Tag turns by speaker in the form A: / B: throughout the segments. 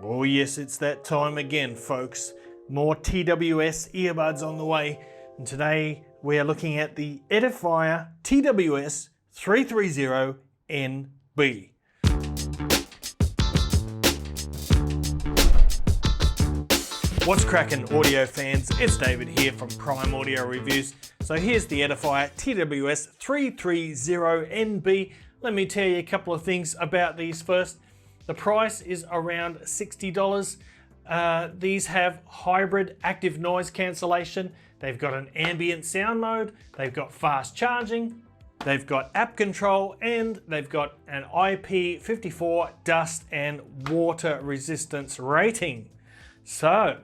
A: Oh yes, it's that time again, folks. More TWS earbuds on the way, and today we are looking at the Edifier TWS330 NB. What's cracking, audio fans? It's David here from Prime Audio Reviews. So here's the Edifier TWS330 NB. Let me tell you a couple of things about these first. The price is around $60. These have hybrid active noise cancellation. They've got an ambient sound mode. They've got fast charging. They've got app control, and they've got an IP54 dust and water resistance rating. So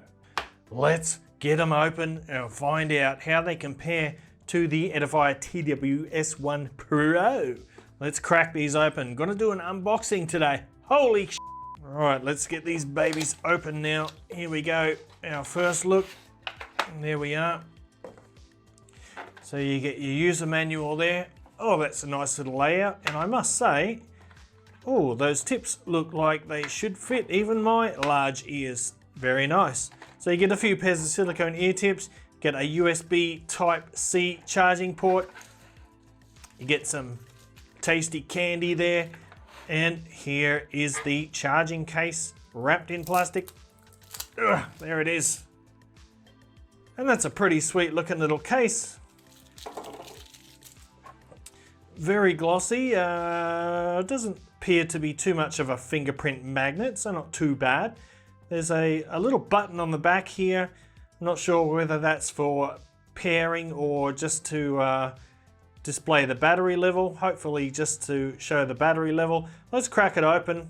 A: let's get them open and find out how they compare to the Edifier TWS1 Pro. Let's crack these open. Gonna do an unboxing today. Holy sh**. All right, let's get these babies open now. Here we go. Our first look. And there we are. So you get your user manual there. Oh, that's a nice little layout. And I must say, oh, those tips look like they should fit even my large ears. Very nice. So you get a few pairs of silicone ear tips, get a USB Type-C charging port, you get some tasty candy there, and here is the charging case wrapped in plastic. Ugh, there it is. And that's a pretty sweet looking little case. Very glossy, doesn't appear to be too much of a fingerprint magnet, so not too bad. There's a little button on the back here. I'm not sure whether that's for pairing or just to display the battery level. Hopefully just to show the battery level. Let's crack it open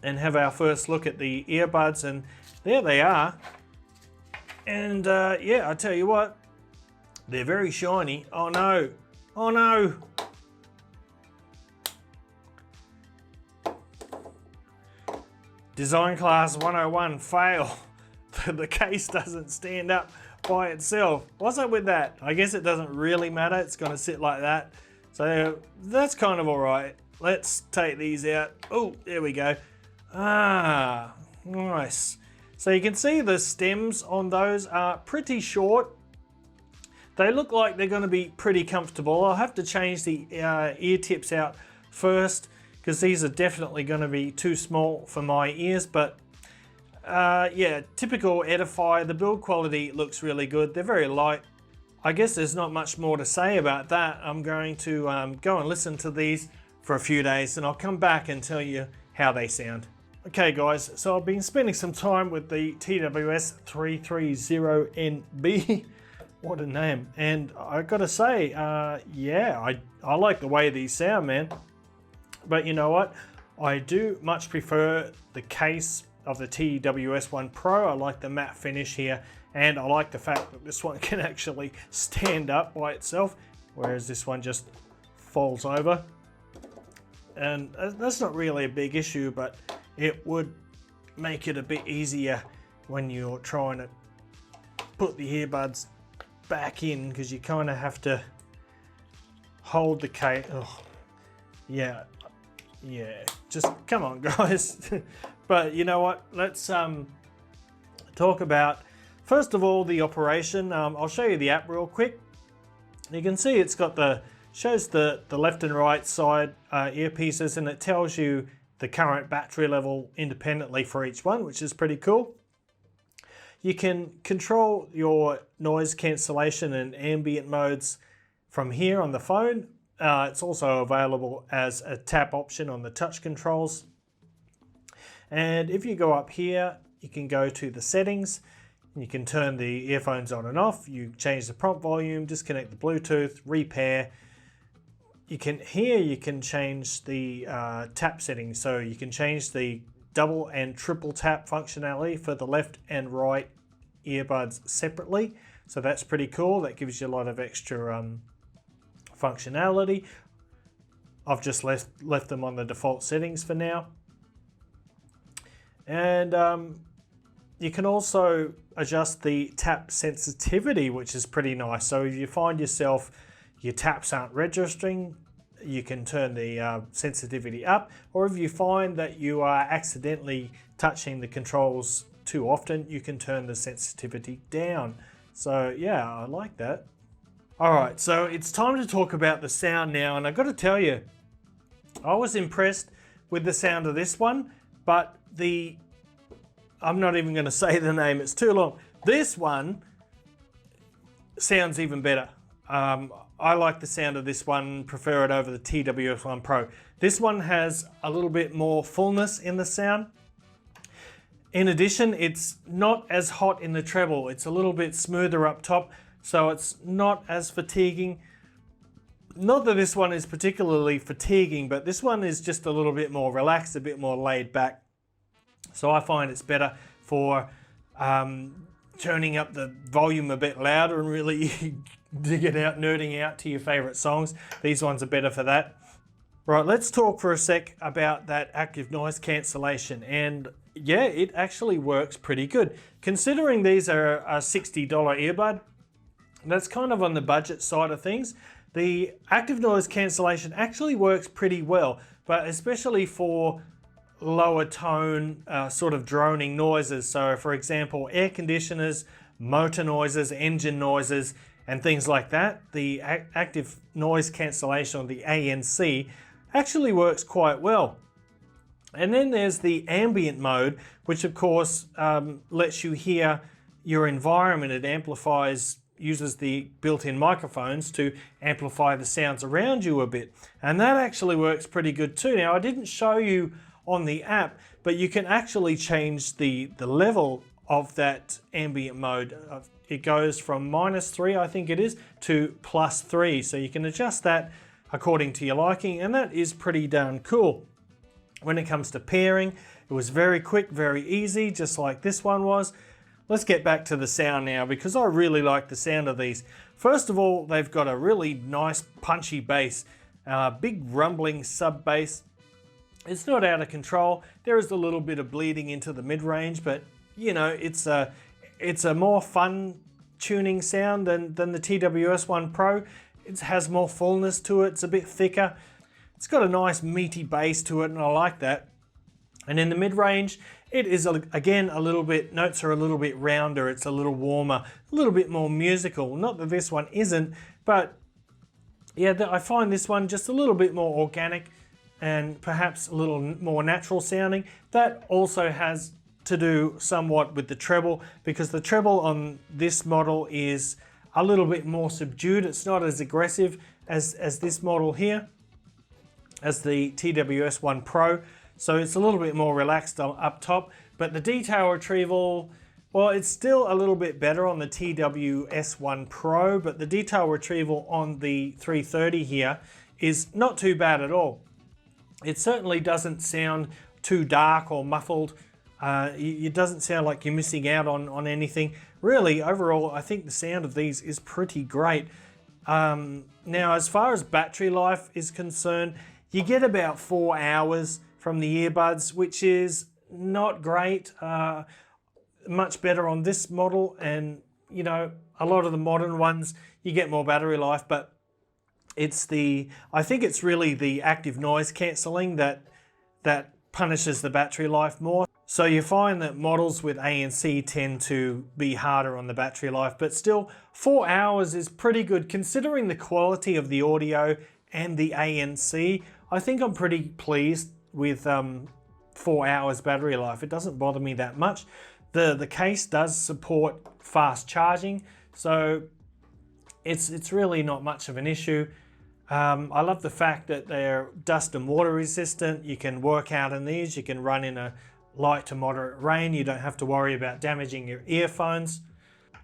A: and have our first look at the earbuds, and there they are. And yeah, I tell you what, they're very shiny. Oh no, oh no. Design class 101, fail. The case doesn't stand up by itself. What's up with that? I guess it doesn't really matter. It's gonna sit like that. So that's kind of all right. Let's take these out. Oh, there we go. Ah, nice. So you can see the stems on those are pretty short. They look like they're gonna be pretty comfortable. I'll have to change the ear tips out first, because these are definitely going to be too small for my ears, but yeah, typical Edifier. The build quality looks really good. They're very light. I guess there's not much more to say about that. I'm going to go and listen to these for a few days, and I'll come back and tell you how they sound. Okay guys, so I've been spending some time with the TWS330 NB. What a name. And I gotta say, yeah, I like the way these sound, man. But you know what? I do much prefer the case of the TWS1 Pro. I like the matte finish here, and I like the fact that this one can actually stand up by itself, whereas this one just falls over. And that's not really a big issue, but it would make it a bit easier when you're trying to put the earbuds back in, because you kind of have to hold the case. Oh, yeah. Yeah, just come on guys. But you know what, let's talk about first of all the operation. I'll show you the app real quick. You can see it's got shows the left and right side earpieces, and it tells you the current battery level independently for each one, which is pretty cool. You can control your noise cancellation and ambient modes from here on the phone. It's also available as a tap option on the touch controls. And if you go up here, you can go to the settings. And you can turn the earphones on and off. You change the prompt volume, disconnect the Bluetooth, repair. You can change the tap settings. So you can change the double and triple tap functionality for the left and right earbuds separately. So that's pretty cool. That gives you a lot of extra functionality. I've just left them on the default settings for now. And you can also adjust the tap sensitivity, which is pretty nice. So if you find yourself, your taps aren't registering, you can turn the sensitivity up, or if you find that you are accidentally touching the controls too often, you can turn the sensitivity down. So yeah, I like that. Alright, so it's time to talk about the sound now, and I've got to tell you, I was impressed with the sound of this one, but I'm not even going to say the name, it's too long. This one sounds even better. I like the sound of this one, prefer it over the TWS1 Pro. This one has a little bit more fullness in the sound. In addition, it's not as hot in the treble. It's a little bit smoother up top, so it's not as fatiguing. Not that this one is particularly fatiguing, but this one is just a little bit more relaxed, a bit more laid back. So I find it's better for turning up the volume a bit louder and really digging out, nerding out to your favorite songs. These ones are better for that. Right, let's talk for a sec about that active noise cancellation. And yeah, it actually works pretty good. Considering these are a $60 earbud, that's kind of on the budget side of things. The active noise cancellation actually works pretty well, but especially for lower tone sort of droning noises. So for example, air conditioners, motor noises, engine noises, and things like that. The active noise cancellation, or the ANC, actually works quite well. And then there's the ambient mode, which of course lets you hear your environment. It amplifies, uses the built-in microphones to amplify the sounds around you a bit. And that actually works pretty good too. Now, I didn't show you on the app, but you can actually change the level of that ambient mode. It goes from -3, I think it is, to +3. So you can adjust that according to your liking, and that is pretty darn cool. When it comes to pairing, it was very quick, very easy, just like this one was. Let's get back to the sound now, because I really like the sound of these. First of all, they've got a really nice punchy bass, big rumbling sub bass. It's not out of control. There is a little bit of bleeding into the mid-range, but you know, it's a more fun tuning sound than the TWS1 Pro. It has more fullness to it, it's a bit thicker. It's got a nice meaty bass to it, and I like that. And in the mid-range, it is, again, a little bit, notes are a little bit rounder, it's a little warmer, a little bit more musical. Not that this one isn't, but yeah, I find this one just a little bit more organic and perhaps a little more natural sounding. That also has to do somewhat with the treble, because the treble on this model is a little bit more subdued. It's not as aggressive as this model here, as the TWS1 Pro. So it's a little bit more relaxed up top, but the detail retrieval, well, it's still a little bit better on the TWS1 Pro, but the detail retrieval on the 330 here is not too bad at all. It certainly doesn't sound too dark or muffled. It doesn't sound like you're missing out on anything. Really, overall, I think the sound of these is pretty great. Now, as far as battery life is concerned, you get about 4 hours from the earbuds, which is not great. Much better on this model, and you know, a lot of the modern ones, you get more battery life, but I think it's really the active noise cancelling that punishes the battery life more. So you find that models with ANC tend to be harder on the battery life, but still 4 hours is pretty good considering the quality of the audio and the ANC. I think I'm pretty pleased with 4 hours battery life. It doesn't bother me that much. The case does support fast charging, so it's really not much of an issue. I love the fact that they're dust and water resistant. You can work out in these, you can run in a light to moderate rain. You don't have to worry about damaging your earphones.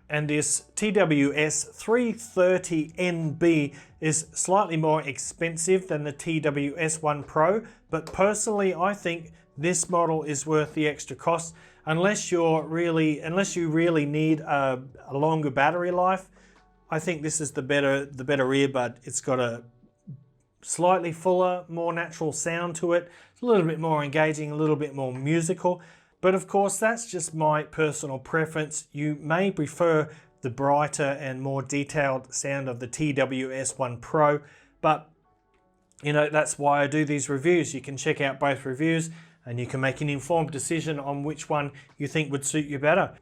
A: And this TWS330 NB is slightly more expensive than the TWS1 Pro, but personally I think this model is worth the extra cost unless you really need a longer battery life. I think this is the better earbud. It's got a slightly fuller, more natural sound to it. It's a little bit more engaging, a little bit more musical. But of course, that's just my personal preference. You may prefer the brighter and more detailed sound of the TWS1 Pro, but You know, that's why I do these reviews. You can check out both reviews and you can make an informed decision on which one you think would suit you better.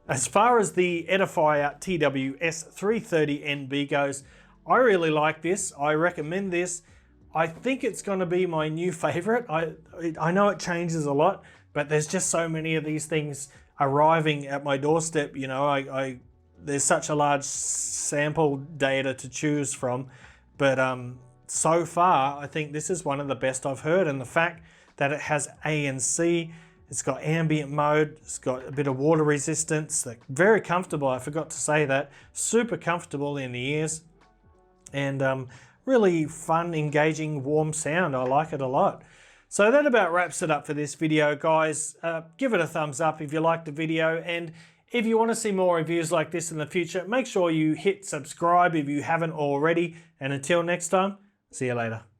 A: As far as the Edifier TWS330 NB goes, I really like this. I recommend this. I think it's going to be my new favorite. I know it changes a lot, but there's just so many of these things arriving at my doorstep. You know, there's such a large sample data to choose from, but so far I think this is one of the best I've heard, and the fact that it has ANC, it's got ambient mode, it's got a bit of water resistance, like very comfortable. I forgot to say that. Super comfortable in the ears, and really fun, engaging, warm sound. I like it a lot. So that about wraps it up for this video, guys. Give it a thumbs up if you liked the video, and if you want to see more reviews like this in the future, make sure you hit subscribe if you haven't already. And until next time, see you later.